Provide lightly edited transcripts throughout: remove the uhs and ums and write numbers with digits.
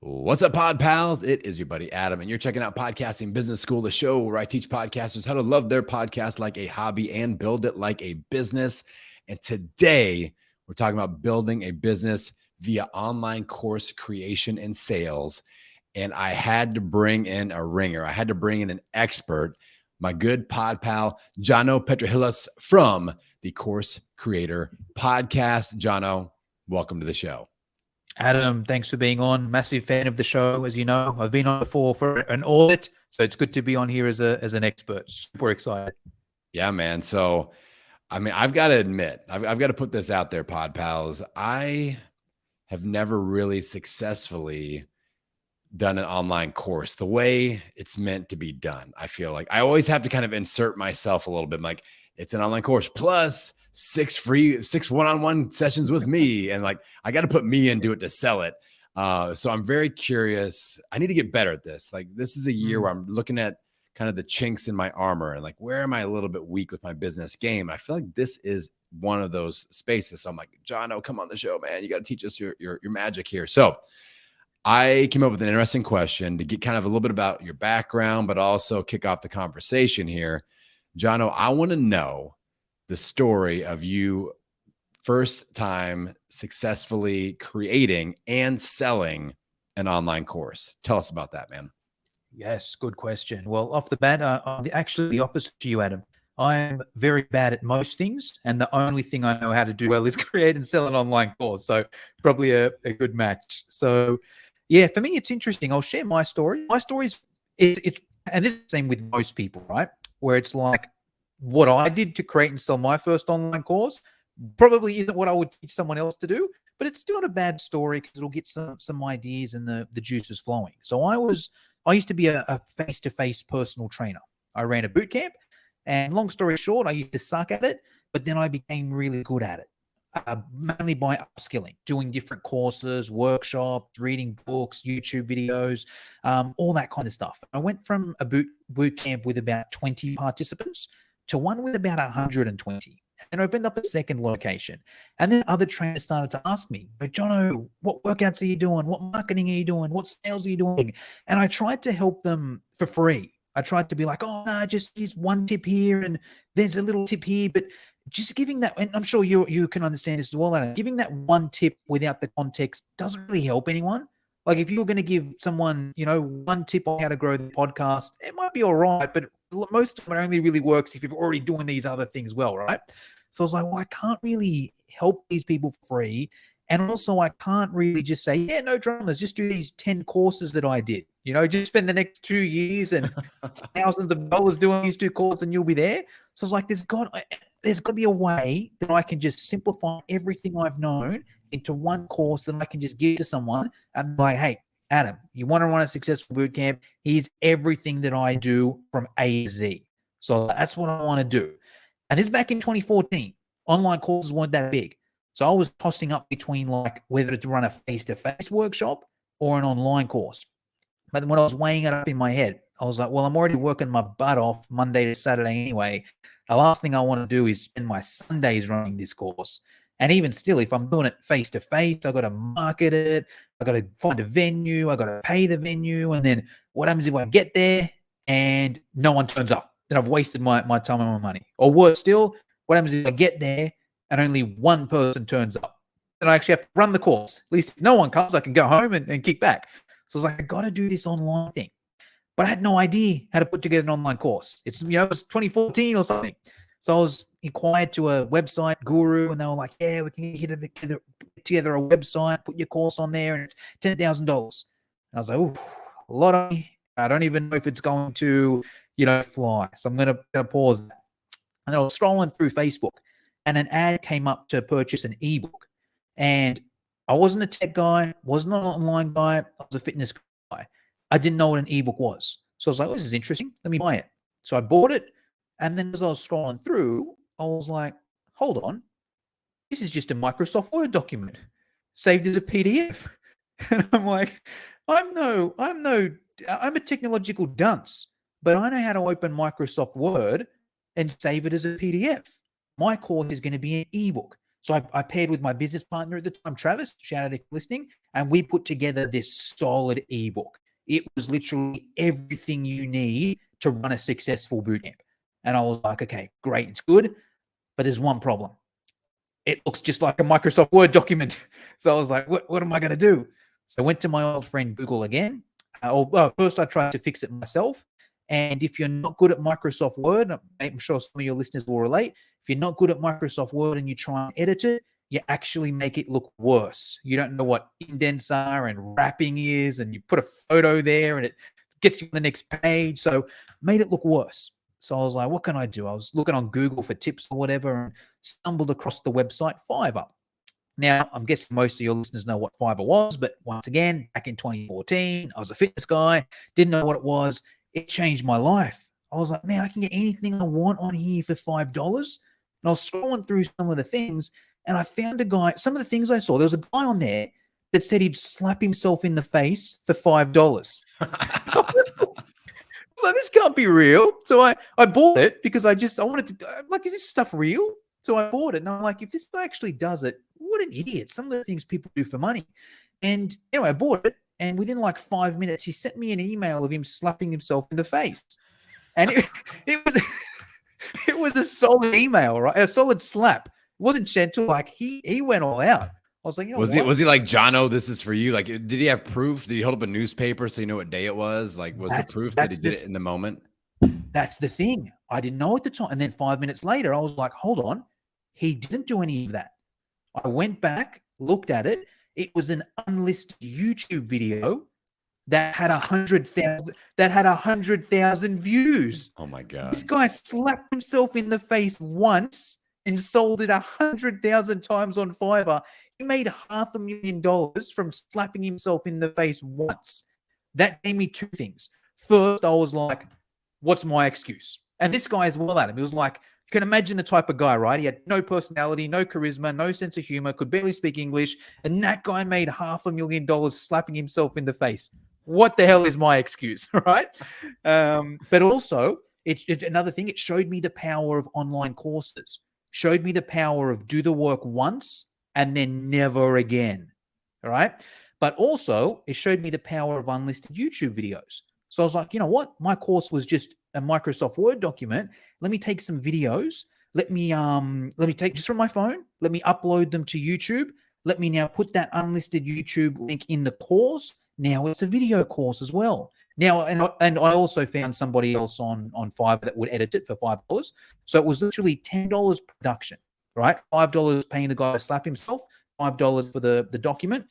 What's up, pod pals? It is your buddy Adam, and you're checking out Podcasting Business School, the show where I teach podcasters how to love their podcast like a hobby and build it like a business. And today, we're talking about building a business via online course creation and sales. And I had to bring in a ringer. I had to bring in an expert, my good pod pal, Jono Petrohilos from the Course Creator Podcast. Jono, welcome to the show. Adam, thanks for being on. Massive fan of the show, as you know. I've been on before for an audit, so it's good to be on here as an expert. Super excited. Yeah, man. So, I've got to admit, I've got to put this out there, pod pals. I have never really successfully done an online course the way it's meant to be done. I feel like I always have to kind of insert myself a little bit. I'm like, it's an online course plus six one-on-one sessions with me. And like, I got to put me into it to sell it. So I'm very curious. I need to get better at this. Like, this is a year where I'm looking at kind of the chinks in my armor and like, where am I a little bit weak with my business game? And I feel like this is one of those spaces. So I'm like, Jono, come on the show, man. You got to teach us your magic here. So I came up with an interesting question to get kind of a little bit about your background, but also kick off the conversation here. Jono, I want to know the story of you first time successfully creating and selling an online course. Tell us about that, man. Yes, good question. Well, off the bat, I'm actually the opposite to you, Adam. I'm very bad at most things, and the only thing I know how to do well is create and sell an online course. So probably a good match. So yeah, for me, it's interesting. I'll share my story. My story is, and this is the same with most people, right? Where it's like, what I did to create and sell my first online course probably isn't what I would teach someone else to do, but it's still not a bad story because it'll get some ideas and the juices flowing. So I used to be a face-to-face personal trainer. I ran a boot camp, and long story short, I used to suck at it, but then I became really good at it. Mainly by upskilling, doing different courses, workshops, reading books, YouTube videos, all that kind of stuff. I went from a boot camp with about 20 participants to one with about 120, and opened up a second location. And then other trainers started to ask me, but Jono, what workouts are you doing? What marketing are you doing? What sales are you doing? And I tried to help them for free. I tried to be like, oh, no, just here's one tip here and there's a little tip here, but just giving that, and I'm sure you can understand this as well, Adam, giving that one tip without the context doesn't really help anyone. Like if you're going to give someone, one tip on how to grow the podcast, it might be all right, but most of it only really works if you're already doing these other things well, right? So I was like, well, I can't really help these people for free. And also I can't really just say, yeah, no dramas, just do these 10 courses that I did. Just spend the next 2 years and thousands of dollars doing these 2 courses and you'll be there. So it's like, there's got to be a way that I can just simplify everything I've known into one course that I can just give to someone and be like, hey, Adam, you want to run a successful bootcamp? Here's everything that I do from A to Z. So that's what I want to do. And this is back in 2014. Online courses weren't that big. So I was tossing up between like whether to run a face-to-face workshop or an online course. But when I was weighing it up in my head, I was like, well, I'm already working my butt off Monday to Saturday anyway. The last thing I want to do is spend my Sundays running this course. And even still, if I'm doing it face-to-face, I've got to market it. I've got to find a venue. I've got to pay the venue. And then what happens if I get there and no one turns up? Then I've wasted my time and my money. Or worse still, what happens if I get there and only one person turns up? Then I actually have to run the course. At least if no one comes, I can go home and kick back. So I was like, I got to do this online thing. But I had no idea how to put together an online course. It was 2014 or something. So I was inquired to a website guru, and they were like, yeah, we can get together a website, put your course on there, and it's $10,000. And I was like, ooh, a lot of money. I don't even know if it's going to, fly. So I'm going to pause that. And I was scrolling through Facebook, and an ad came up to purchase an ebook. And I wasn't a tech guy, wasn't an online guy. I was a fitness guy. I didn't know what an ebook was. So I was like, oh, this is interesting. Let me buy it. So I bought it. And then as I was scrolling through, I was like, hold on. This is just a Microsoft Word document saved as a PDF. And I'm like, I'm a technological dunce, but I know how to open Microsoft Word and save it as a PDF. My course is going to be an ebook. So I paired with my business partner at the time, Travis, shout out if you're listening, and we put together this solid ebook. It was literally everything you need to run a successful bootcamp. And I was like, okay, great, it's good, but there's one problem. It looks just like a Microsoft Word document. So I was like, what am I going to do? So I went to my old friend Google again. First, I tried to fix it myself. And if you're not good at Microsoft Word, I'm sure some of your listeners will relate. If you're not good at Microsoft Word and you try and edit it, you actually make it look worse. You don't know what indents are and wrapping is, and you put a photo there and it gets you on the next page. So made it look worse. So I was like, what can I do? I was looking on Google for tips or whatever and stumbled across the website Fiverr. Now, I'm guessing most of your listeners know what Fiverr was, but once again, back in 2014, I was a fitness guy, didn't know what it was. It changed my life. I was like, man, I can get anything I want on here for $5. And I was scrolling through some of the things, and I found a guy, some of the things I saw, there was a guy on there that said he'd slap himself in the face for $5. So this can't be real. So I bought it because I wanted to, like, is this stuff real? So I bought it. And I'm like, if this guy actually does it, what an idiot. Some of the things people do for money. And anyway, I bought it. And within like 5 minutes, he sent me an email of him slapping himself in the face. And it was a solid email, right? A solid slap. It wasn't gentle. Like he went all out. I was like, was he like, Jono, this is for you? Like, did he have proof? Did he hold up a newspaper so you know what day it was? Like, was the proof that he did it in the moment? That's the thing. I didn't know at the time. And then 5 minutes later, I was like, hold on. He didn't do any of that. I went back, looked at it. It was an unlisted YouTube video that had 100,000 views. Oh my God. This guy slapped himself in the face once and sold it 100,000 times on Fiverr. He made $500,000 from slapping himself in the face once. That gave me two things. First, I was like, what's my excuse? And this guy as well, Adam, he was like, you can imagine the type of guy, right? He had no personality, no charisma, no sense of humor, could barely speak English. And that guy made $500,000 slapping himself in the face. What the hell is my excuse, right? But also, another thing, it showed me the power of online courses, showed me the power of do the work once and then never again, all right? But also, it showed me the power of unlisted YouTube videos. So I was like, you know what? My course was just a Microsoft Word document. Let me take some videos. Let me take just from my phone. Let me upload them to YouTube. Let me now put that unlisted YouTube link in the course. Now it's a video course as well. Now, and I also found somebody else on Fiverr that would edit it for $5. So it was literally $10 production, right? $5 paying the guy to slap himself, $5 for the document.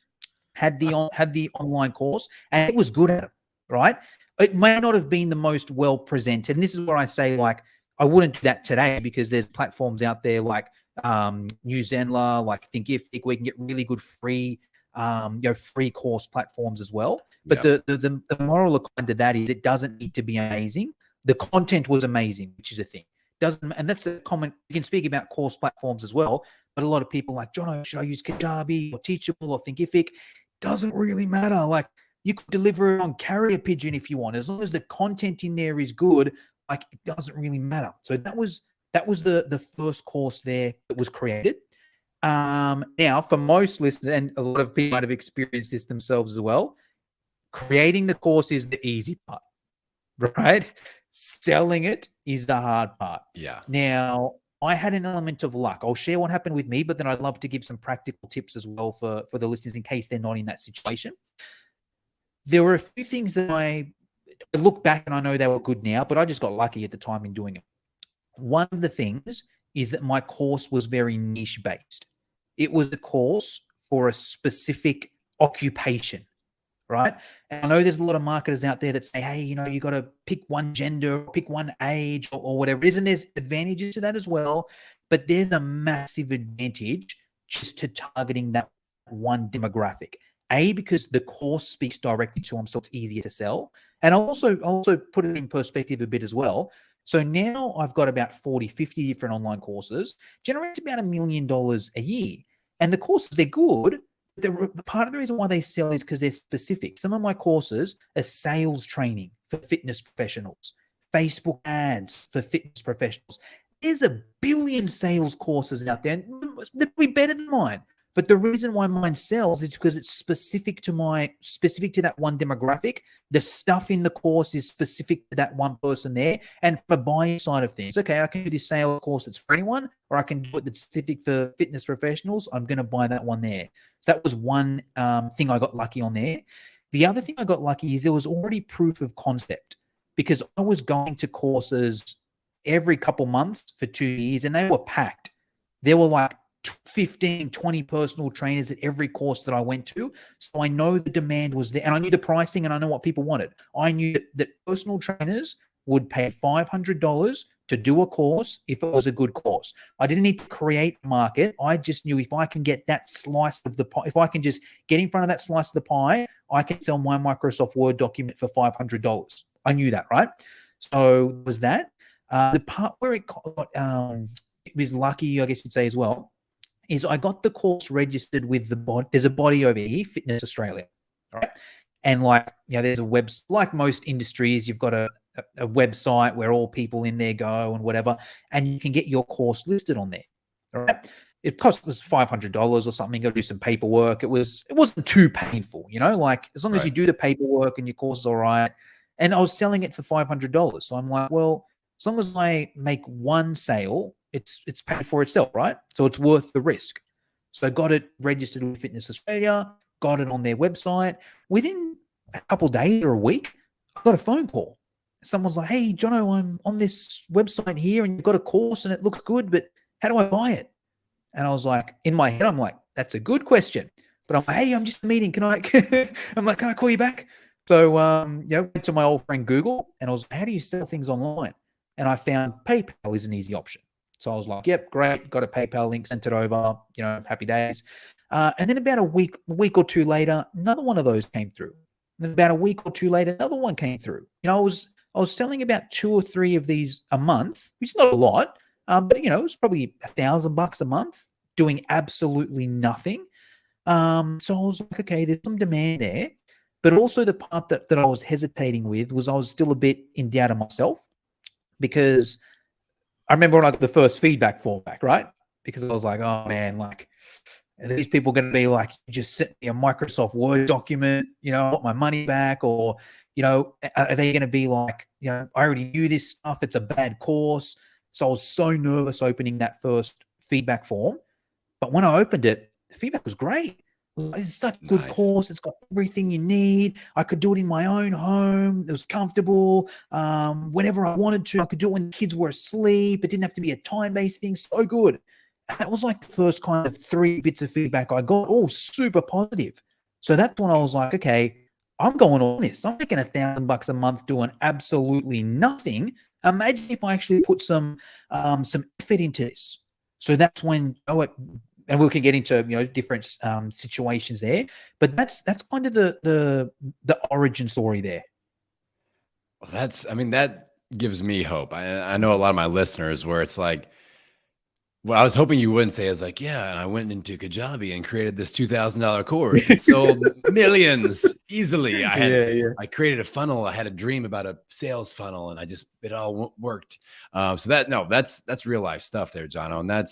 Had the online course, and it was good at it, right? It may not have been the most well presented. And this is where I say, like, I wouldn't do that today because there's platforms out there like New Zenler, like Thinkific, where you can get really good free course platforms as well. But the moral of that is it doesn't need to be amazing. The content was amazing, which is a thing. And that's a comment. You can speak about course platforms as well. But a lot of people like, Jono, should I use Kajabi or Teachable or Thinkific? Doesn't really matter. Like, you could deliver it on Carrier Pigeon if you want, as long as the content in there is good. Like, it doesn't really matter. So that was the first course there that was created. Now, for most listeners, and a lot of people might have experienced this themselves as well, creating the course is the easy part, right? Selling it is the hard part. Yeah. Now, I had an element of luck. I'll share what happened with me, but then I'd love to give some practical tips as well for the listeners in case they're not in that situation. There were a few things that I look back and I know they were good now, but I just got lucky at the time in doing it. One of the things is that my course was very niche based. It was a course for a specific occupation, right? And I know there's a lot of marketers out there that say, hey, you got to pick one gender, pick one age or whatever it is. And there's advantages to that as well. But there's a massive advantage just to targeting that one demographic. Because the course speaks directly to them, so it's easier to sell. And I'll also put it in perspective a bit as well. So now I've got about 40, 50 different online courses, generates about $1 million a year. And the courses, they're good. Part of the reason why they sell is because they're specific. Some of my courses are sales training for fitness professionals, Facebook ads for fitness professionals, there's a billion sales courses out there, and they'll be better than mine. But the reason why mine sells is because it's specific to that one demographic. The stuff in the course is specific to that one person there. And from a buying side of things, okay, I can do this sales course that's for anyone, or I can do it that's specific for fitness professionals. I'm going to buy that one there. So that was one thing I got lucky on there. The other thing I got lucky is there was already proof of concept, because I was going to courses every couple months for 2 years, and they were packed. There were like 15, 20 personal trainers at every course that I went to. So I know the demand was there, and I knew the pricing, and I know what people wanted. I knew that personal trainers would pay $500 to do a course if it was a good course. I didn't need to create a market. I just knew if I can get that slice of the pie, if I can just get in front of that slice of the pie, I can sell my Microsoft Word document for $500. I knew that, right? So it was that. The part where it was lucky, I guess you'd say as well, is I got the course registered with the body. There's a body over here, Fitness Australia, right? And like, there's a web, like most industries, you've got a website where all people in there go and whatever, and you can get your course listed on there, all right? It was $500 or something. Got to do some paperwork. It wasn't too painful, like as long as you do the paperwork and your course is all right. And I was selling it for $500. So I'm like, well, as long as I make one sale, it's paid for itself, right? So it's worth the risk. So I got it registered with Fitness Australia, got it on their website. Within a couple of days or a week, I got a phone call. Someone's like, hey, Jono, I'm on this website here and you've got a course and it looks good, but how do I buy it? And I was like, in my head, I'm like, that's a good question. But I'm like, hey, I'm just in a meeting. Can I call you back? So, went to my old friend Google and I was like, how do you sell things online? And I found PayPal is an easy option. So I was like, yep, great. Got a PayPal link, sent it over, happy days. And then about a week or two later, another one of those came through. And then about a week or two later, another one came through. I was selling about 2 or 3 of these a month, which is not a lot, but it was probably $1,000 a month doing absolutely nothing. So I was like, okay, there's some demand there. But also the part that I was hesitating with was I was still a bit in doubt of myself, because I remember when I got the first feedback form back, right? Because I was like, oh man, like, are these people going to be like, just send me a Microsoft Word document, I want my money back? Or, are they going to be like, I already knew this stuff, it's a bad course. So I was so nervous opening that first feedback form. But when I opened it, the feedback was great. It's such a good course. It's got everything you need. I could do it in my own home. It was comfortable. Whenever I wanted to, I could do it when the kids were asleep. It didn't have to be a time-based thing. So good. And that was like the first kind of 3 bits of feedback I got, all super positive. So that's when I was like, okay, I'm going on this. I'm making $1,000 a month doing absolutely nothing. Imagine if I actually put some effort into this. So that's when and we can get into different situations there, but that's kind of the origin story there. Well, that gives me hope. I know a lot of my listeners where it's like, what I was hoping you wouldn't say is like, yeah, and I went into Kajabi and created this $2,000 course and sold millions easily. I created a funnel. I had a dream about a sales funnel, and it all worked. So that's real life stuff there, Jono, and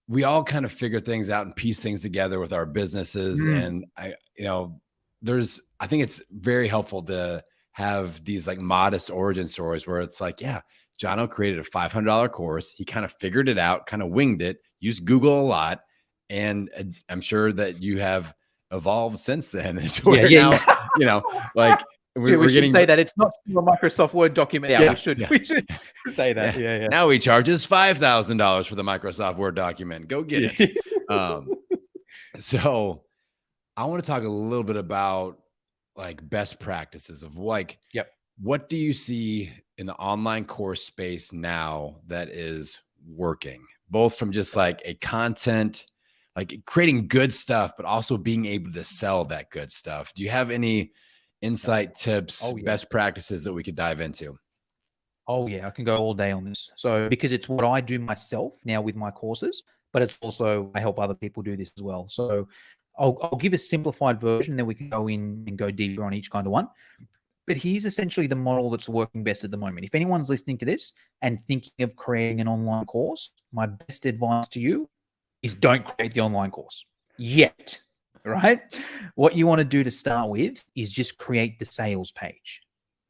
we all kind of figure things out and piece things together with our businesses. And I think it's very helpful to have these like modest origin stories where it's like, yeah, Jono created a $500 course. He kind of figured it out, kind of winged it, used Google a lot. And I'm sure that you have evolved since then. Now, like, we should say that it's not still a Microsoft Word document. We should say that. Yeah. Now he charges $5,000 for the Microsoft Word document. Go get it. So I want to talk a little bit about like best practices of like, what do you see in the online course space now that is working, both from just like a content, like creating good stuff, but also being able to sell that good stuff? Do you have any insight, tips, best practices that we could dive into? Oh yeah, I can go all day on this. So because it's what I do myself now with my courses, but it's also I help other people do this as well. So I'll give a simplified version, then we can go in and go deeper on each kind of one. But here's essentially the model that's working best at the moment. If anyone's listening to this and thinking of creating an online course, my best advice to you is don't create the online course yet, right? What you want to do to start with is just create the sales page,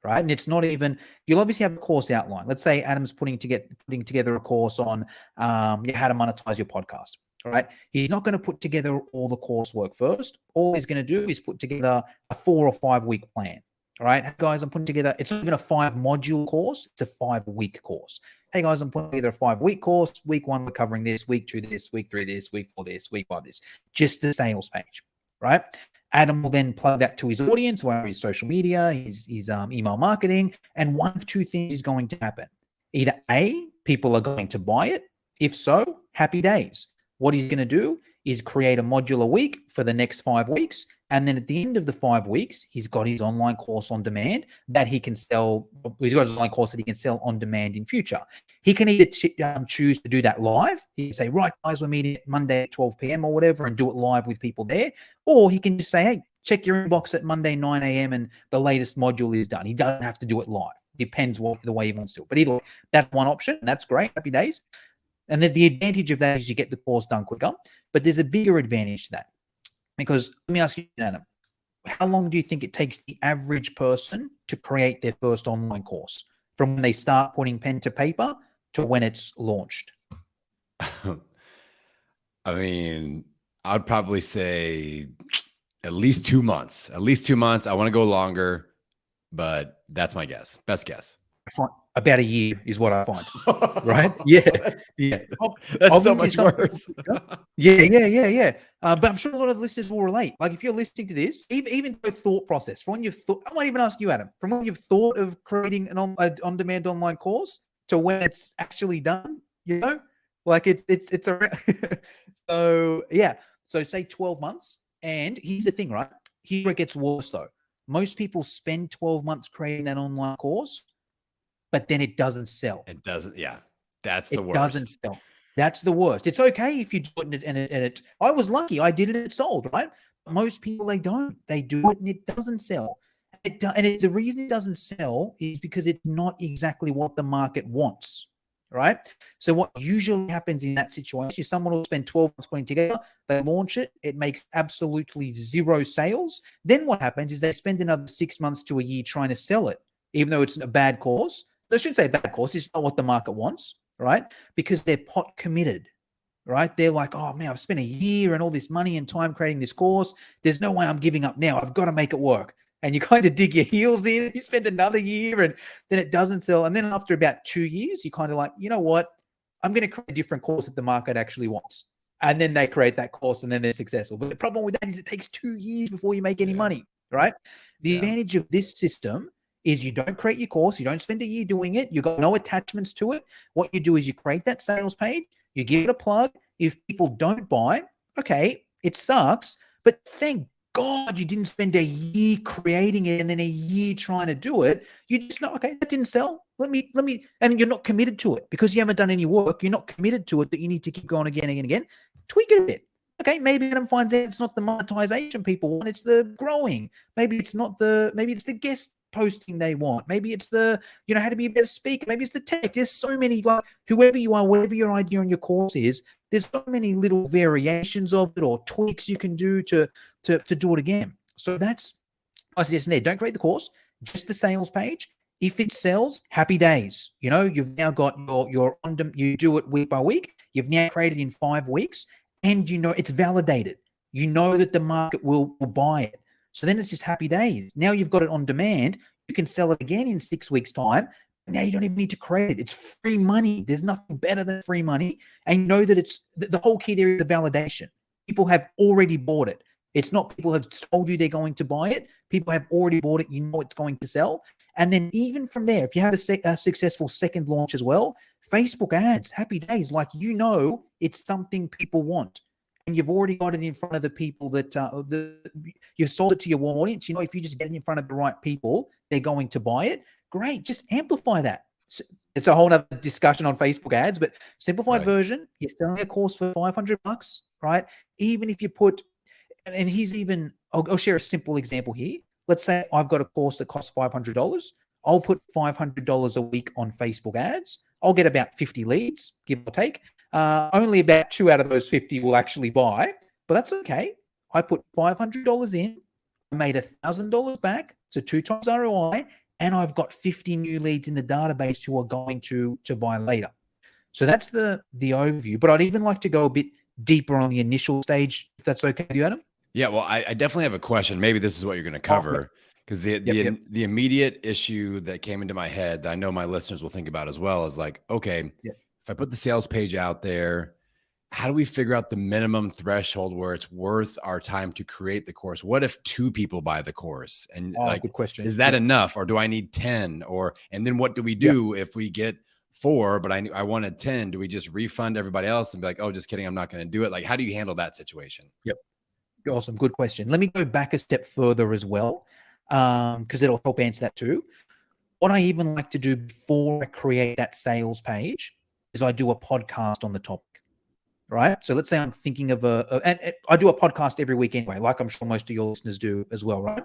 right? And it's not even, you'll obviously have a course outline. Let's say Adam's putting together a course on how to monetize your podcast, right? He's not going to put together all the coursework first. All he's going to do is put together a 4 or 5 week plan. All right, hey guys, I'm putting together, it's not even a 5-module course, it's a 5-week course. Hey guys, I'm putting together a 5-week course. Week 1, we're covering this. Week 2, this. Week 3, this. Week 4, this. Week 5, this. Just the sales page, right? Adam will then plug that to his audience, whether his social media, his email marketing, and one of two things is going to happen. Either A, people are going to buy it. If so, happy days. What he's going to do is create a module a week for the next 5 weeks. And then at the end of the 5 weeks, he's got his online course on demand that he can sell. He's got his online course that he can sell on demand in future. He can either choose to do that live. He can say, right, guys, we're meeting Monday at 12 p.m. or whatever, and do it live with people there. Or he can just say, hey, check your inbox at Monday, 9 a.m. and the latest module is done. He doesn't have to do it live. Depends the way he wants to. But either way, that's one option. That's great. Happy days. And then the advantage of that is you get the course done quicker. But there's a bigger advantage to that. Because let me ask you, Adam, how long do you think it takes the average person to create their first online course from when they start putting pen to paper to when it's launched? I mean, I'd probably say at least 2 months. At least 2 months. I want to go longer, but that's my guess. Best guess. About a year is what I find. Right? Yeah. Yeah. That's so much worse. Yeah. But I'm sure a lot of listeners will relate. Like if you're listening to this, even the thought process, from when you've thought, I might even ask you, Adam, from when you've thought of creating an on-demand online course to when it's actually done, you know, like it's a so yeah. So say 12 months. And here's the thing, right? Here it gets worse though. Most people spend 12 months creating that online course, but then it doesn't sell. It doesn't. Yeah. That's the worst. It doesn't sell. That's the worst. It's okay if you do it and it. I was lucky. I did it and it sold, right? Most people, they don't. They do it and it doesn't sell. The reason it doesn't sell is because it's not exactly what the market wants, right? So what usually happens in that situation is someone will spend 12 months putting together, they launch it, it makes absolutely 0 sales. Then what happens is they spend another 6 months to a year trying to sell it, even though it's a bad course. I shouldn't say bad course. It's not what the market wants, right? Because they're pot committed, right? They're like, oh man, I've spent a year and all this money and time creating this course. There's no way I'm giving up now. I've got to make it work. And you kind of dig your heels in. You spend another year and then it doesn't sell. And then after about 2 years, you kind of like, you know what? I'm going to create a different course that the market actually wants. And then they create that course and then they're successful. But the problem with that is it takes 2 years before you make any money, right? The advantage of this system is you don't create your course. You don't spend a year doing it. You've got no attachments to it. What you do is you create that sales page. You give it a plug. If people don't buy, okay, it sucks. But thank God you didn't spend a year creating it and then a year trying to do it. You just know, okay, that didn't sell. Let me, and you're not committed to it because you haven't done any work. You're not committed to it that you need to keep going again and again. Tweak it a bit. Okay, maybe Adam finds out it's not the monetization people want, it's the growing. Maybe it's the guest posting they want. Maybe it's the, how to be a better speaker. Maybe it's the tech. There's so many, like, whoever you are, whatever your idea on your course is, there's so many little variations of it or tweaks you can do to do it again. So that's my suggestion there. Don't create the course, just the sales page. If it sells, happy days. You've now got you do it week by week. You've now created in 5 weeks and it's validated. You know that the market will buy it. So then it's just happy days. Now you've got it on demand. You can sell it again in 6 weeks' time. Now you don't even need to create it. It's free money. There's nothing better than free money. And you know that it's the whole key there is the validation. People have already bought it. It's not people have told you they're going to buy it. People have already bought it. You know it's going to sell. And then even from there, if you have a successful second launch as well, Facebook ads, happy days. Like, it's something people want. And you've already got it in front of the people that you've sold it to your warm audience. If you just get it in front of the right people, they're going to buy it. Great. Just amplify that. It's a whole other discussion on Facebook ads, but simplified version, you're selling a course for $500, right? Even if you put, and here's even, I'll share a simple example here. let's say I've got a course that costs $500. I'll put $500 a week on Facebook ads. I'll get about 50 leads, give or take. Only about 2 out of those 50 will actually buy, but that's okay. I put $500 in, I made $1,000 back, so 2 times ROI, and I've got 50 new leads in the database who are going to buy later. So that's the overview. But I'd even like to go a bit deeper on the initial stage, if that's okay with you, Adam. Yeah, well, I definitely have a question. Maybe this is what you're going to cover, because the immediate issue that came into my head that I know my listeners will think about as well is like, okay, if I put the sales page out there, how do we figure out the minimum threshold where it's worth our time to create the course? What if 2 people buy the course? And like, good question. Is that enough, or do I need 10? And then what do we do if we get 4, but I wanted 10? Do we just refund everybody else and be like, oh, just kidding, I'm not going to do it? Like, how do you handle that situation? Yep. Awesome. Good question. Let me go back a step further as well, because it'll help answer that too. What I even like to do before I create that sales page is I do a podcast on the topic. Right. So let's say I'm thinking of and I do a podcast every week anyway, like I'm sure most of your listeners do as well. Right.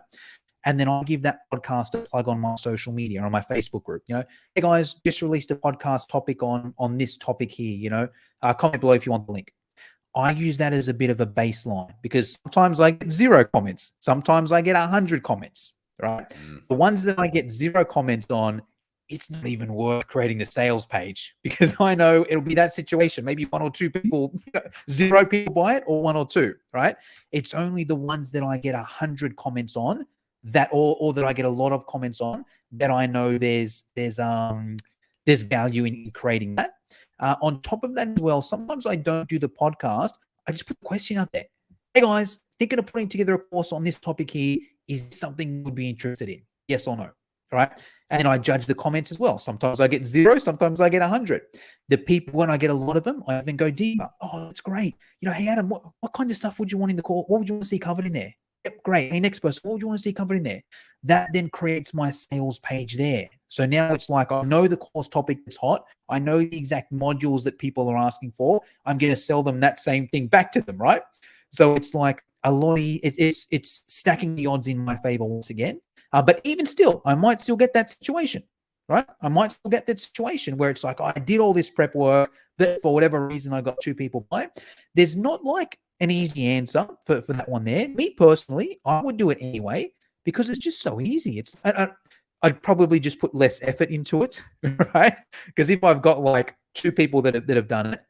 And then I'll give that podcast a plug on my social media, on my Facebook group. You know, hey guys, just released a podcast topic on this topic here. You know, comment below if you want the link. I use that as a bit of a baseline, because sometimes I get 0 comments. Sometimes I get 100 comments. Right. The ones that I get 0 comments on, it's not even worth creating the sales page, because I know it'll be that situation. Maybe 1 or 2 people, 0 people buy it, or 1 or 2, right? It's only the ones that I get 100 comments on, that or that I get a lot of comments on, that I know there's value in creating that. On top of that as well, sometimes I don't do the podcast. I just put the question out there. Hey guys, thinking of putting together a course on this topic here. Is this something you would be interested in? Yes or no? Right? And I judge the comments as well. Sometimes I get 0, sometimes I get 100. The people, when I get a lot of them, I even go deeper. Oh, that's great. You know, hey, Adam, what kind of stuff would you want in the course? What would you want to see covered in there? Yep, great. Hey, next person, what would you want to see covered in there? That then creates my sales page there. So now it's like, I know the course topic is hot. I know the exact modules that people are asking for. I'm going to sell them that same thing back to them, right? So it's like it's stacking the odds in my favor once again. But even still, I might still get that situation, right? I might still get that situation where it's like, I did all this prep work, but for whatever reason, I got 2 people buy. There's not like an easy answer for that one there. Me personally, I would do it anyway, because it's just so easy. I'd probably just put less effort into it, right? Because if I've got like 2 people that have done it,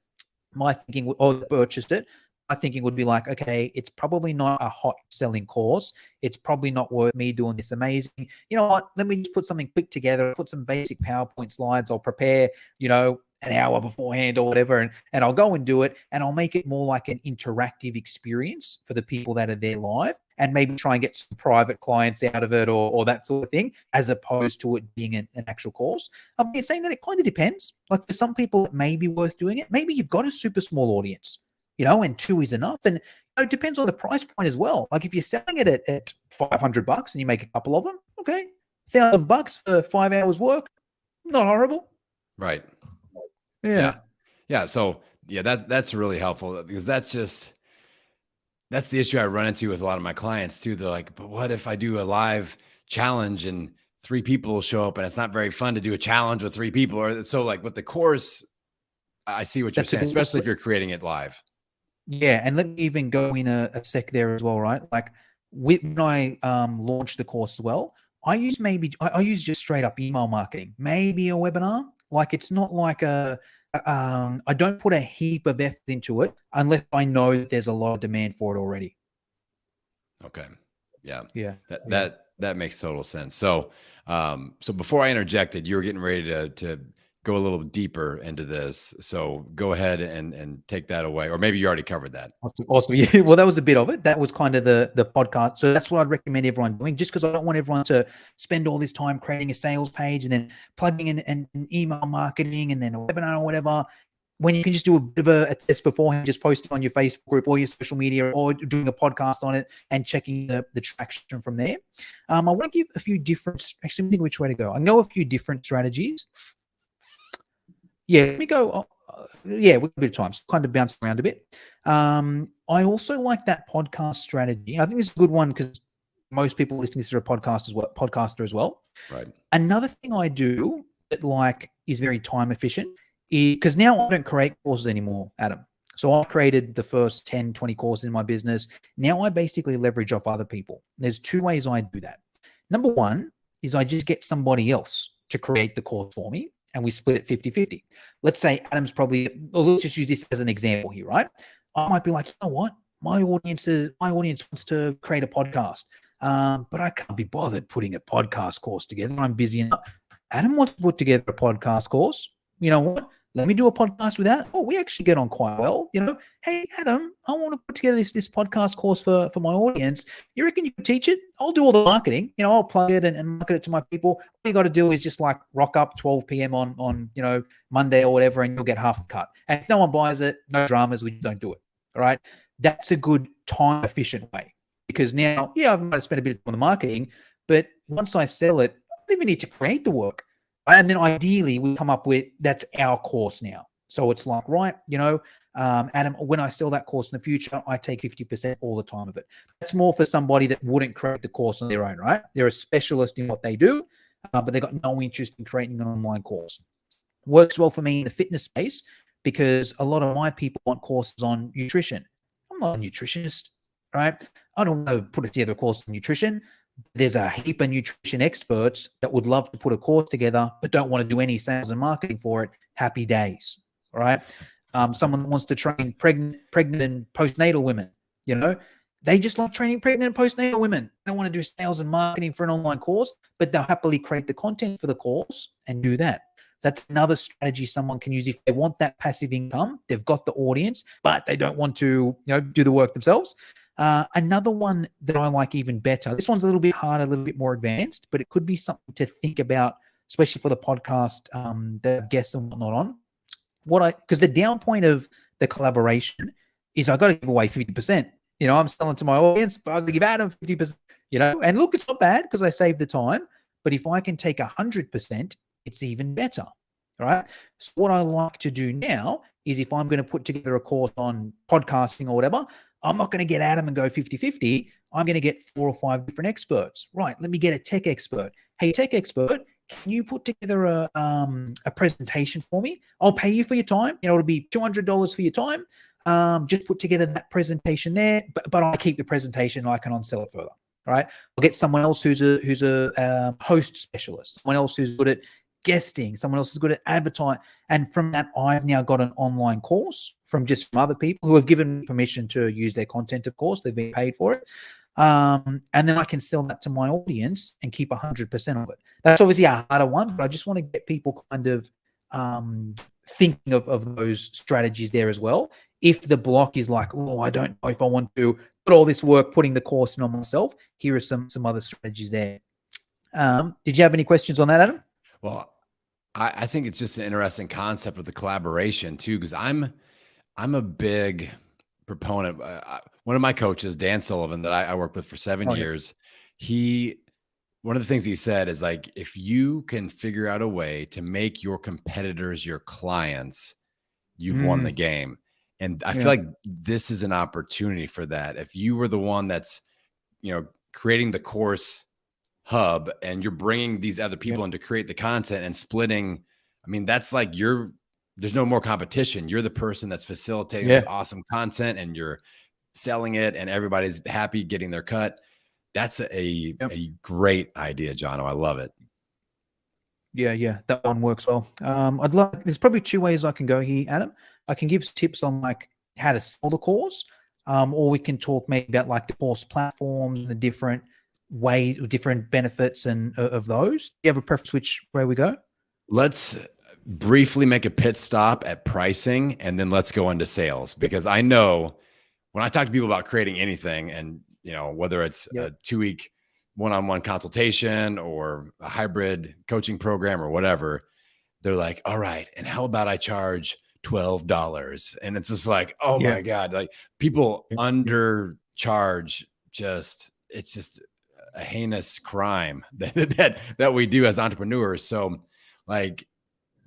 my thinking or purchased it, my thinking would be like, okay, it's probably not a hot selling course. It's probably not worth me doing this amazing. You know what? Let me just put something quick together, put some basic PowerPoint slides. I'll prepare, an hour beforehand or whatever, and I'll go and do it, and I'll make it more like an interactive experience for the people that are there live, and maybe try and get some private clients out of it or that sort of thing, as opposed to it being an actual course. I'm saying that it kind of depends. Like, for some people, it may be worth doing it. Maybe you've got a super small audience, and 2 is enough. And it depends on the price point as well. Like, if you're selling it at $500 and you make a couple of them, okay, $1,000 for 5 hours work, not horrible. Right. Yeah. So that's really helpful, because that's the issue I run into with a lot of my clients too. They're like, but what if I do a live challenge and 3 people will show up, and it's not very fun to do a challenge with 3 people? Or so, like, with the course, I see what you're saying, especially if you're creating it live. Yeah, and let me even go in a sec there as well, right? Like, when I launched the course as well, I use just straight up email marketing, maybe a webinar. Like, it's not like I don't put a heap of effort into it unless I know that there's a lot of demand for it already. Okay. Yeah. That makes total sense. So, so before I interjected, you were getting ready to go a little deeper into this. So go ahead and take that away, or maybe you already covered that. Awesome. Yeah. Well, that was a bit of it. That was kind of the podcast. So that's what I'd recommend everyone doing, just because I don't want everyone to spend all this time creating a sales page and then plugging in and email marketing and then a webinar or whatever, when you can just do a bit of a test beforehand, just post it on your Facebook group or your social media, or doing a podcast on it and checking the traction from there. I want to give a few different, actually, let me think which way to go. I know a few different strategies. Yeah, let me go. We've got a bit of time, so kind of bounce around a bit. I also like that podcast strategy. I think it's a good one because most people listening to this are a podcaster as well. Right. Another thing I do that like is very time efficient is because now I don't create courses anymore, Adam. So I created the first 10, 20 courses in my business. Now I basically leverage off other people. There's two ways I do that. Number one is I just get somebody else to create the course for me and we split it 50-50. Let's say Adam's probably, or let's just use this as an example here, right? I might be like, you know what? My audience wants to create a podcast. But I can't be bothered putting a podcast course together. I'm busy enough. Adam wants to put together a podcast course. You know what? Let me do a podcast with that. Oh, we actually get on quite well. You know, hey, Adam, I want to put together this podcast course for my audience. You reckon you can teach it? I'll do all the marketing. You know, I'll plug it and market it to my people. All you got to do is just like rock up 12 p.m. on Monday or whatever, and you'll get half the cut. And if no one buys it, no dramas. We don't do it. All right. That's a good time efficient way. Because now, yeah, I might spend a bit on the marketing, but once I sell it, I don't even need to create the work. And then ideally, we come up with that's our course now. So it's like, right, Adam, when I sell that course in the future, I take 50% all the time of it. That's more for somebody that wouldn't create the course on their own, right? They're a specialist in what they do, but they've got no interest in creating an online course. Works well for me in the fitness space because a lot of my people want courses on nutrition. I'm not a nutritionist. Right? I don't want to put together a course on nutrition. There's a heap of nutrition experts that would love to put a course together, but don't want to do any sales and marketing for it. Happy days. All right. Someone that wants to train pregnant and postnatal women, they just love training pregnant and postnatal women. They don't want to do sales and marketing for an online course, but they'll happily create the content for the course and do that. That's another strategy someone can use if they want that passive income. They've got the audience, but they don't want to, do the work themselves. Another one that I like even better, this one's a little bit harder, a little bit more advanced, but it could be something to think about, especially for the podcast that guests and whatnot on. Because the down point of the collaboration is I got to give away 50%. I'm selling to my audience, but I got to give Adam 50%, and look, it's not bad because I saved the time, but if I can take 100%, it's even better. All right. So what I like to do now is if I'm going to put together a course on podcasting or whatever, I'm not going to get Adam and go 50-50. I'm going to get 4 or 5 different experts. Right. Let me get a tech expert. Hey, tech expert, can you put together a presentation for me? I'll pay you for your time. It'll be $200 for your time. Just put together that presentation there, but I keep the presentation and I can on-sell it further. All right. I'll get someone else who's a host specialist, someone else who's good at guesting, someone else is good at advertising. And from that, I've now got an online course from other people who have given me permission to use their content, of course, they've been paid for it. And then I can sell that to my audience and keep 100% of it. That's obviously a harder one, but I just want to get people kind of thinking of those strategies there as well. If the block is like, oh, I don't know if I want to put all this work putting the course in on myself, here are some other strategies there. Did you have any questions on that, Adam? Well, I think it's just an interesting concept with the collaboration too, because I'm a big proponent. One of my coaches, Dan Sullivan, that I worked with for 7 years, one of the things he said is like, if you can figure out a way to make your competitors your clients, you've won the game. And I feel like this is an opportunity for that. If you were the one that's, creating the course hub and you're bringing these other people in to create the content and splitting, I mean, that's like there's no more competition. You're the person that's facilitating this awesome content and you're selling it and everybody's happy getting their cut. That's a great idea, Jono. I love it. Yeah, that one works well. There's probably 2 ways I can go here, Adam. I can give tips on like how to sell the course, or we can talk maybe about like the course platforms, the different different benefits and of those. Do you have a preference which way we go? Let's briefly make a pit stop at pricing and then let's go into sales, because I know when I talk to people about creating anything and, whether it's a 2-week one-on-one consultation or a hybrid coaching program or whatever, they're like, all right, and how about I charge $12? And it's just like, oh my God, like people undercharge it's just a heinous crime that we do as entrepreneurs. So like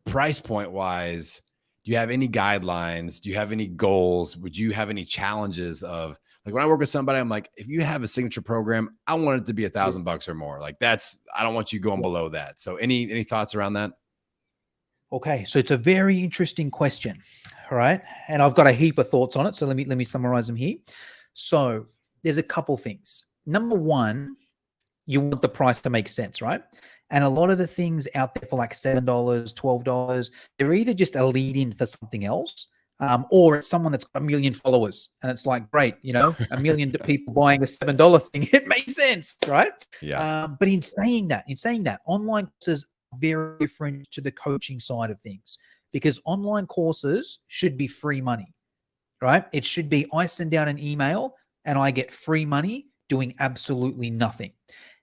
price point wise, do you have any guidelines? Do you have any goals? Would you have any challenges of Like when I work with somebody, I'm like, if you have a signature program, I want it to be $1,000 or more. Like I don't want you going below that. So any thoughts around that? Okay, so it's a very interesting question, all right? And I've got a heap of thoughts on it. So let me summarize them here. So there's a couple things. Number one, you want the price to make sense, right? And a lot of the things out there for like $7, $12, they're either just a lead in for something else, or it's someone that's got 1 million followers. And it's like, great, 1 million people buying a $7 thing. It makes sense, right? Yeah. But in saying that, online courses are very different to the coaching side of things, because online courses should be free money, right? It should be, I send out an email and I get free money doing absolutely nothing.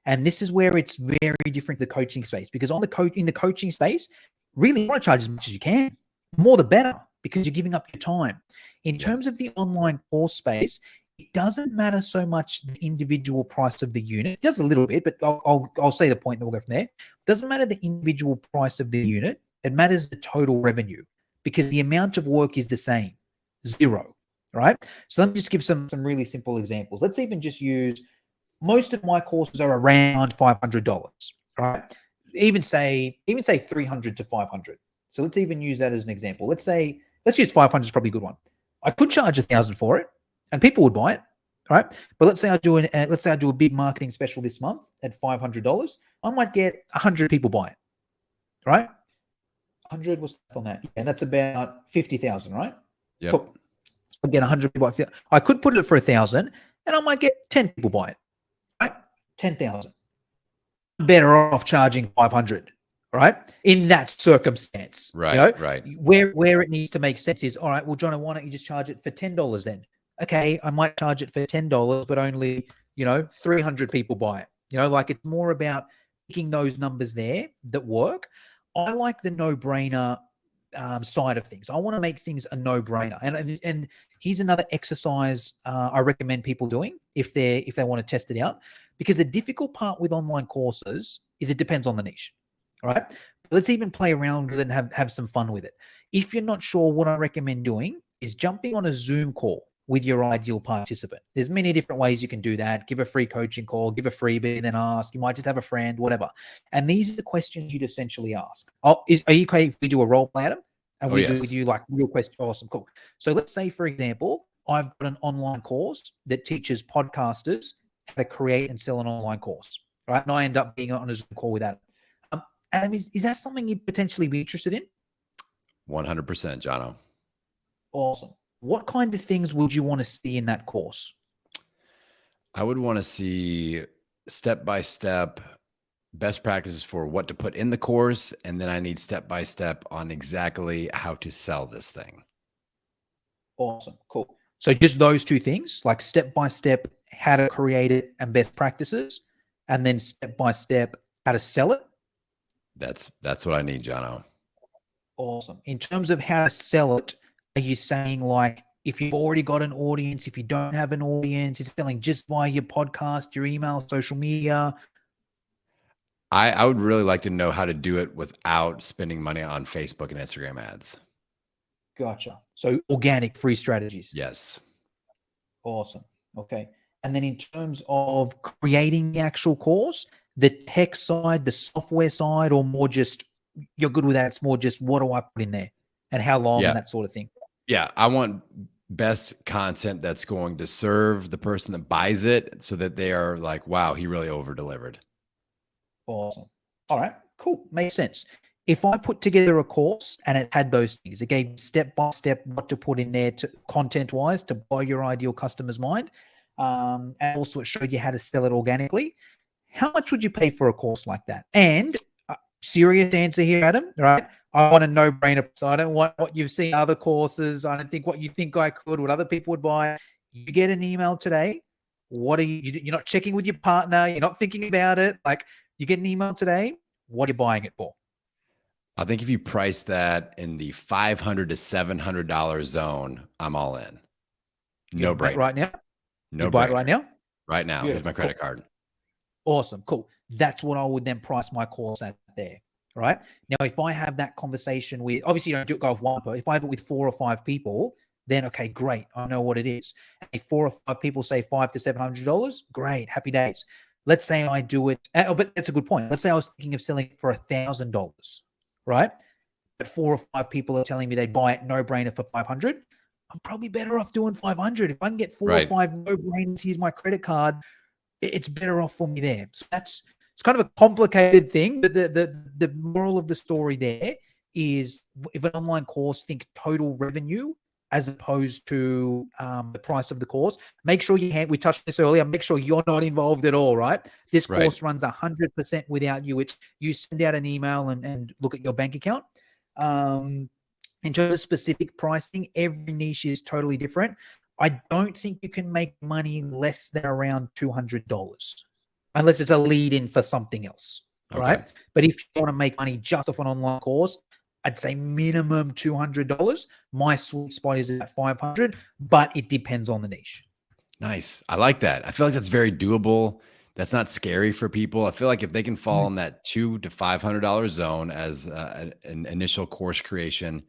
And this is where it's very different to the coaching space, because in the coaching space, really you want to charge as much as you can. More the better, because you're giving up your time. In terms of the online course space, it doesn't matter so much the individual price of the unit. It does a little bit, but I'll say the point and we'll go from there. It doesn't matter the individual price of the unit. It matters the total revenue, because the amount of work is the same, 0, right? So let me just give some really simple examples. Let's even just use, most of my courses are around $500, right? Even say 300 to 500. So let's even use that as an example. Let's use 500 is probably a good one. I could charge 1,000 for it, and people would buy it, right? But let's say I do a big marketing special this month at $500. I might get 100 people buy it, right? 100 was on that, and that's about 50,000, right? Yeah. Cool. So I get 100 people. I could put it for 1,000, and I might get 10 people buy it, right? 10,000. Better off charging 500, right? In that circumstance, Right. Right. Where it needs to make sense is, all right, well, Jono, why don't you just charge it for $10 then? Okay, I might charge it for $10, but only 300 people buy it. Like, it's more about picking those numbers there that work. I like the no-brainer side of things. I want to make things a no-brainer. And here's another exercise I recommend people doing if they want to test it out. Because the difficult part with online courses is it depends on the niche, right? Let's even play around with it and have some fun with it. If you're not sure, what I recommend doing is jumping on a Zoom call with your ideal participant. There's many different ways you can do that. Give a free coaching call, give a freebie, then ask. You might just have a friend, whatever. And these are the questions you'd essentially ask. Are you okay if we do a role play, Adam? And we do with you like real questions? Awesome, cool. So let's say, for example, I've got an online course that teaches podcasters how to create and sell an online course, right? And I end up being on a Zoom call with Adam. Adam, is that something you'd potentially be interested in? 100%, Jono. Awesome. What kind of things would you want to see in that course? I would want to see step-by-step best practices for what to put in the course. And then I need step-by-step on exactly how to sell this thing. Awesome. Cool. So just those two things, like step-by-step, how to create it and best practices, and then step-by-step, how to sell it. That's what I need, Jono. Awesome. In terms of how to sell it, are you saying, like, if you've already got an audience, if you don't have an audience, it's selling just via your podcast, your email, social media? I would really like to know how to do it without spending money on Facebook and Instagram ads. Gotcha. So organic, free strategies. Yes. Awesome. Okay. And then in terms of creating the actual course, the tech side, the software side, or more just, you're good with that, it's more just what do I put in there and how long and that sort of thing? Yeah. I want best content that's going to serve the person that buys it so that they are like, wow, he really over-delivered. Awesome. All right, cool. Makes sense. If I put together a course and it had those things, it gave step-by-step what to put in there to content-wise to blow your ideal customer's mind, and also it showed you how to sell it organically, how much would you pay for a course like that? And serious answer here, Adam, right? I want a no-brainer. So I don't want what you've seen other courses. I don't think what you think I could, what other people would buy. You get an email today. What are you're not checking with your partner. You're not thinking about it. Like, you get an email today. What are you buying it for? I think if you price that in the $500 to $700 zone, I'm all in. No brainer. Right now? No brainer. Buy it right now? Right now. Here's my credit card. Awesome. Cool. That's what I would then price my course at there. Right. Now, if I have that conversation with, obviously you don't go with one, but if I have it with 4 or 5 people, then okay, great. I know what it is. And if 4 or 5 people say $500 to $700, great, happy days. Let's say I do it, but that's a good point. Let's say I was thinking of selling it for $1,000, right? But 4 or 5 people are telling me they buy it no brainer for 500. I'm probably better off doing 500. If I can get 4 or 5 no brainers, here's my credit card, it's better off for me there. So it's kind of a complicated thing, but the moral of the story there is, if an online course, think total revenue as opposed to the price of the course. Make sure we touched this earlier, make sure you're not involved at all, right? This course runs 100% without you. It's you send out an email and look at your bank account. In terms of specific pricing, every niche is totally different. I don't think you can make money less than around $200 unless it's a lead in for something else, right? But if you want to make money just off an online course, I'd say minimum $200. My sweet spot is at 500, but it depends on the niche. Nice. I like that. I feel like that's very doable. That's not scary for people. I feel like if they can fall in that $200 to $500 zone as an initial course creation,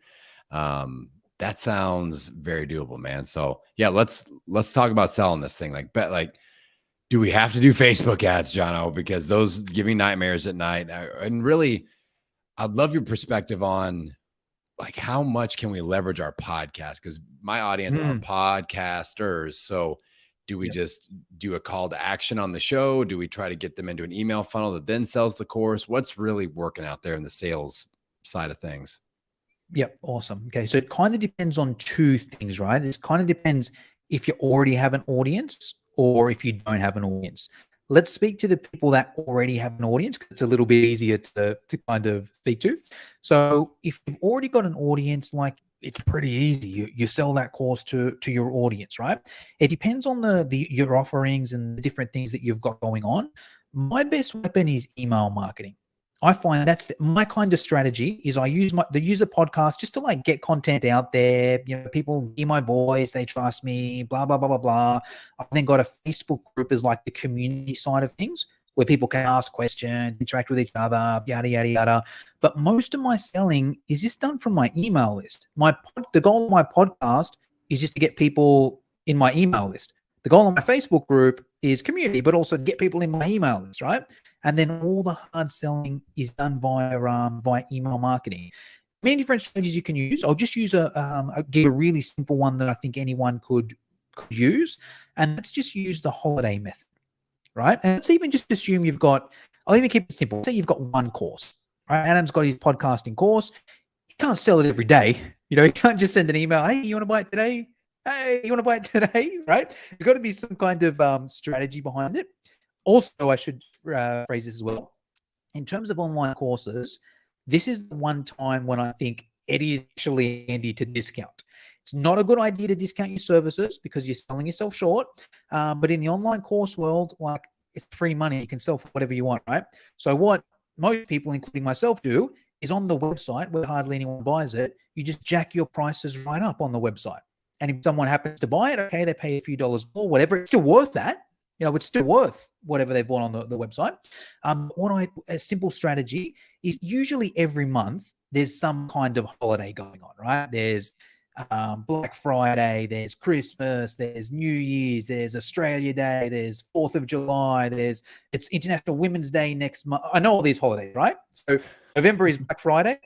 that sounds very doable, man. So yeah, let's talk about selling this thing. Do we have to do Facebook ads, Jono? Because those give me nightmares at night. And really, I'd love your perspective on how much can we leverage our podcast? Because my audience are podcasters. So do we just do a call to action on the show? Do we try to get them into an email funnel that then sells the course? What's really working out there in the sales side of things? Yep. Awesome. Okay. So it kind of depends on 2 things, right? It kind of depends if you already have an audience or if you don't have an audience. Let's speak to the people that already have an audience, because it's a little bit easier to kind of speak to. So if you've already got an audience, it's pretty easy. You sell that course to your audience, right? It depends on your offerings and the different things that you've got going on. My best weapon is email marketing. I find that's my kind of strategy. Is I use the podcast just to get content out there. People hear my voice, they trust me, blah blah blah blah blah. I've then got a Facebook group as the community side of things, where people can ask questions, interact with each other, yada yada yada. But most of my selling is just done from my email list. The goal of my podcast is just to get people in my email list. The goal of my Facebook group is community, but also get people in my email list, right? And then all the hard selling is done via email marketing. Many different strategies you can use. I'll just use give a really simple one that I think anyone could use, and let's just use the holiday method, right? And let's even just assume I'll even keep it simple. Say you've got one course, right? Adam's got his podcasting course. You can't sell it every day. You can't just send an email. Hey, you want to buy it today? Hey, you want to buy it today? Right? There's got to be some kind of strategy behind it. Also, I should phrase this as well. In terms of online courses, this is the one time when I think it is actually handy to discount. It's not a good idea to discount your services because you're selling yourself short. But in the online course world, it's free money. You can sell for whatever you want, right? So what most people, including myself, do is on the website where hardly anyone buys it, you just jack your prices right up on the website. And if someone happens to buy it, okay, they pay a few dollars more, whatever. It's still worth that. It's still worth whatever they've bought on the website. A simple strategy is usually every month there's some kind of holiday going on, right? There's Black Friday, there's Christmas, there's New Year's, there's Australia Day, there's 4th of July, it's International Women's Day next month. I know all these holidays, right? So November is Black Friday,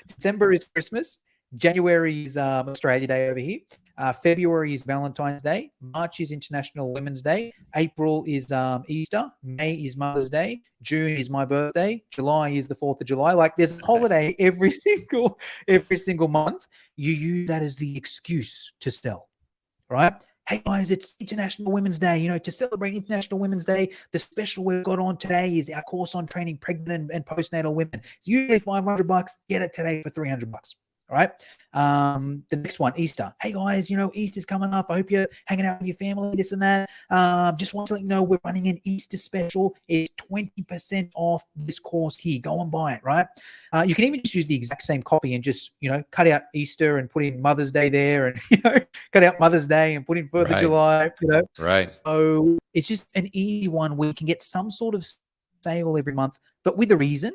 December is Christmas, January is Australia Day over here. February is Valentine's Day. March is International Women's Day. April is Easter. May is Mother's Day. June is my birthday. July is the 4th of July. There's a holiday every single month. You use that as the excuse to sell, right? Hey guys, it's International Women's Day. To celebrate International Women's Day, the special we've got on today is our course on training pregnant and postnatal women. It's usually $500. Get it today for $300. All right. The next one, Easter. Hey guys, Easter's coming up. I hope you're hanging out with your family, this and that. Just want to let you know we're running an Easter special. It's 20% off this course here. Go and buy it, right? You can even just use the exact same copy and just, cut out Easter and put in Mother's Day there, and cut out Mother's Day and put in 4th of July, Right. So it's just an easy one where you can get some sort of sale every month, but with a reason.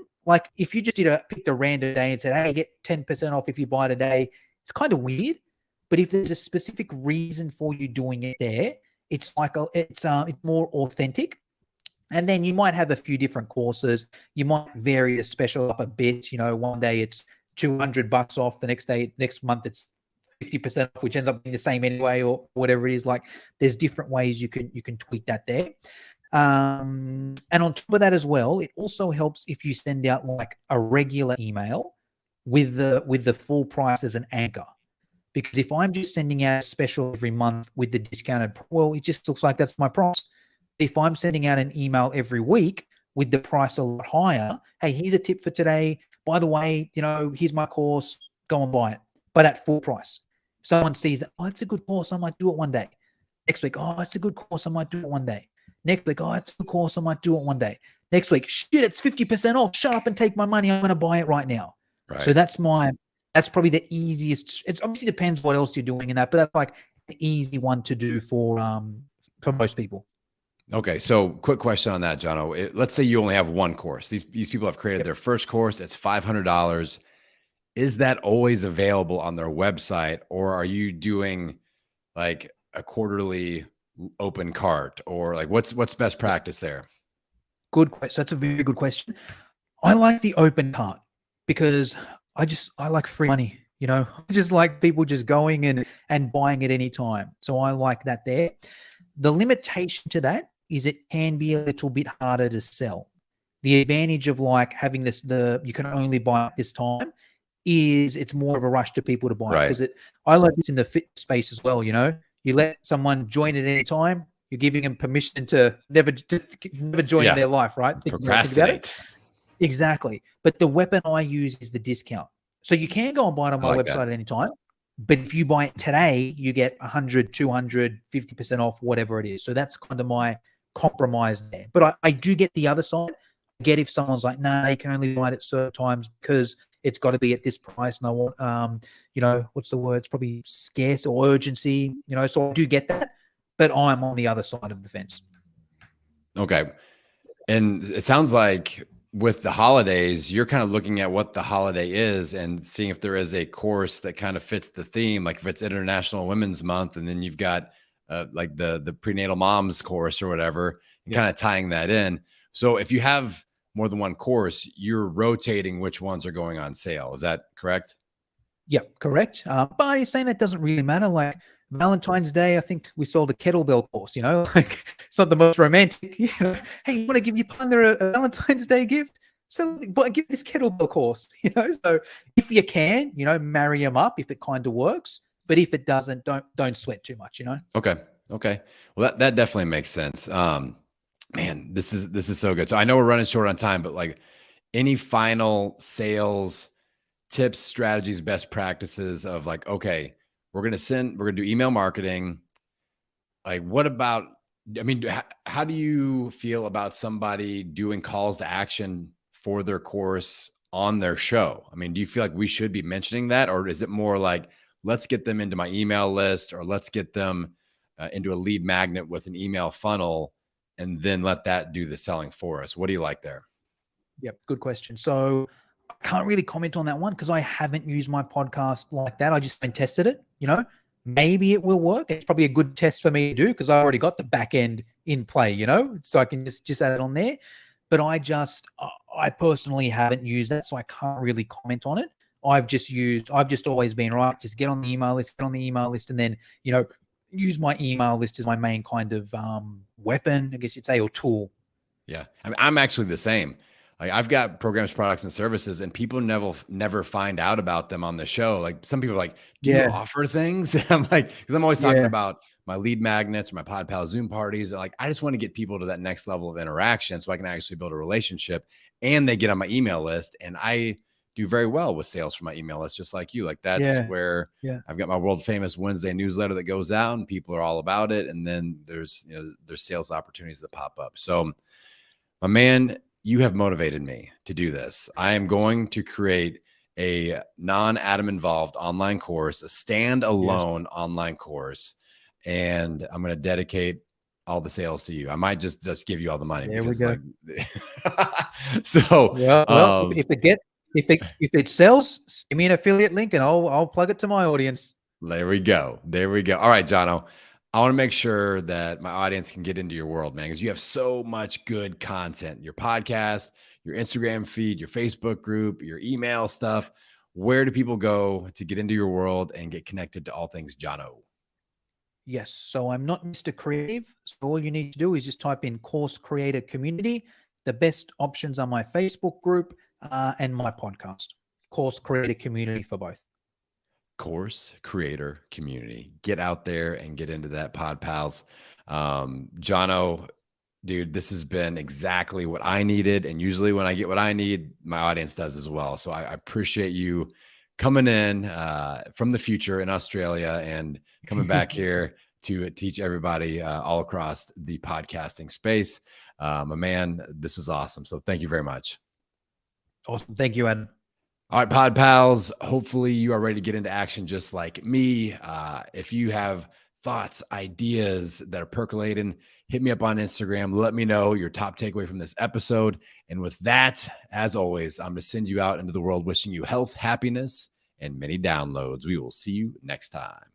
If you just picked a random day and said, hey, get 10% off if you buy today, it's kind of weird. But if there's a specific reason for you doing it there, it's like it's more authentic. And then you might have a few different courses. You might vary the special up a bit. You know, one day it's $200 off. The next month it's 50% off, which ends up being the same anyway, or whatever it is. Like, there's different ways you can tweak that there. And on top of that as well, it also helps if you send out like a regular email with the full price as an anchor. Because if I'm just sending out a special every month with the discounted, well, it just looks like that's my price. If I'm sending out an email every week with the price a lot higher, hey, here's a tip for today. By the way, you know, here's my course, go and buy it, but at full price. If someone sees that, oh, it's a good course, I might do it one day. Next week, oh, it's a good course, I might do it one day. Next week, oh, it's a good course, I might do it one day. Next week, shit, it's 50% off. Shut up and take my money. I'm going to buy it right now. Right. So that's probably the easiest. It obviously depends what else you're doing in that, but that's like an easy one to do for most people. Okay, so quick question on that, Jono. Let's say you only have one course. These people have created their first course. It's $500. Is that always available on their website, or are you doing like a quarterly open cart, or like what's best practice there? Good question. That's a very good question. I like the open cart because I like free money. You know, I just like people just going and buying at any time. So I like that there. The limitation to that is it can be a little bit harder to sell. The advantage of like having this, you can only buy it this time, is it's more of a rush to people to buy it. Because I like this in the fit space as well. You know, you let someone join at any time, you're giving them permission to never join in their life, right? Procrastinate. Exactly. But the weapon I use is the discount. So you can go and buy it on my website at any time. But if you buy it today, you get 100, 200, 50% off, whatever it is. So that's kind of my compromise there. But I do get the other side. I get if someone's like, nah, you can only buy it at certain times because it's got to be at this price. And I want, you know, what's the word? It's probably scarce or urgency, you know, so I do get that. But I'm on the other side of the fence. Okay. And it sounds like with the holidays, you're kind of looking at what the holiday is and seeing if there is a course that kind of fits the theme. Like if it's International Women's Month, and then you've got like the prenatal moms course or whatever, and kind of tying that in. So if you have more than one course, you're rotating which ones are going on sale. Is that correct? Yeah, correct. But you're saying that doesn't really matter. Like Valentine's Day, I think we sold a kettlebell course, you know, like it's not the most romantic, you know, hey, you want to give your partner a Valentine's Day gift? So give this kettlebell course, you know, so if you can, you know, marry them up if it kind of works, but if it doesn't, don't sweat too much, you know? Okay. Well, that definitely makes sense. Man, this is so good. So I know we're running short on time, but like any final sales tips, strategies, best practices of like, okay, we're going to do email marketing. Like, what about, I mean, how do you feel about somebody doing calls to action for their course on their show? I mean, do you feel like we should be mentioning that? Or is it more like, let's get them into my email list, or let's get them into a lead magnet with an email funnel, and then let that do the selling for us? What do you like there? Yep. Good question. So I can't really comment on that one because I haven't used my podcast like that. I just haven't tested it, you know, maybe it will work. It's probably a good test for me to do because I already got the back end in play, you know, so I can just add it on there. But I personally haven't used that, so I can't really comment on it. I've just always been right. Just get on the email list, and then, you know, use my email list as my main kind of weapon, I guess you'd say, or tool. Yeah. I mean, I'm actually the same. Like I've got programs, products, and services, and people never find out about them on the show. Like some people are like, do you offer things? I'm like, because I'm always talking about my lead magnets or my PodPal Zoom parties. Like, I just want to get people to that next level of interaction so I can actually build a relationship, and they get on my email list. And I do very well with sales from my email list, just like you. Like that's where I've got my world famous Wednesday newsletter that goes out, and people are all about it. And then there's sales opportunities that pop up. So my man, you have motivated me to do this. I am going to create a non-Adam involved online course, a standalone online course, and I'm going to dedicate all the sales to you. I might just give you all the money. There we go. So if it sells, give me an affiliate link and I'll plug it to my audience. There we go. There we go. All right, Jono. I want to make sure that my audience can get into your world, man, because you have so much good content. Your podcast, your Instagram feed, your Facebook group, your email stuff. Where do people go to get into your world and get connected to all things Jono? Yes. So I'm not Mr. Creative. So all you need to do is just type in Course Creator Community. The best options are my Facebook group and my podcast. Course Creator Community for both. Course Creator Community. Get out there and get into that, Pod Pals. Jono, dude, this has been exactly what I needed. And usually when I get what I need, my audience does as well. So I appreciate you coming in from the future in Australia and coming back here to teach everybody all across the podcasting space. My man, this was awesome. So thank you very much. Awesome. Thank you, Adam. All right, Pod Pals, hopefully you are ready to get into action just like me. If you have thoughts, ideas that are percolating, hit me up on Instagram. Let me know your top takeaway from this episode. And with that, as always, I'm going to send you out into the world wishing you health, happiness, and many downloads. We will see you next time.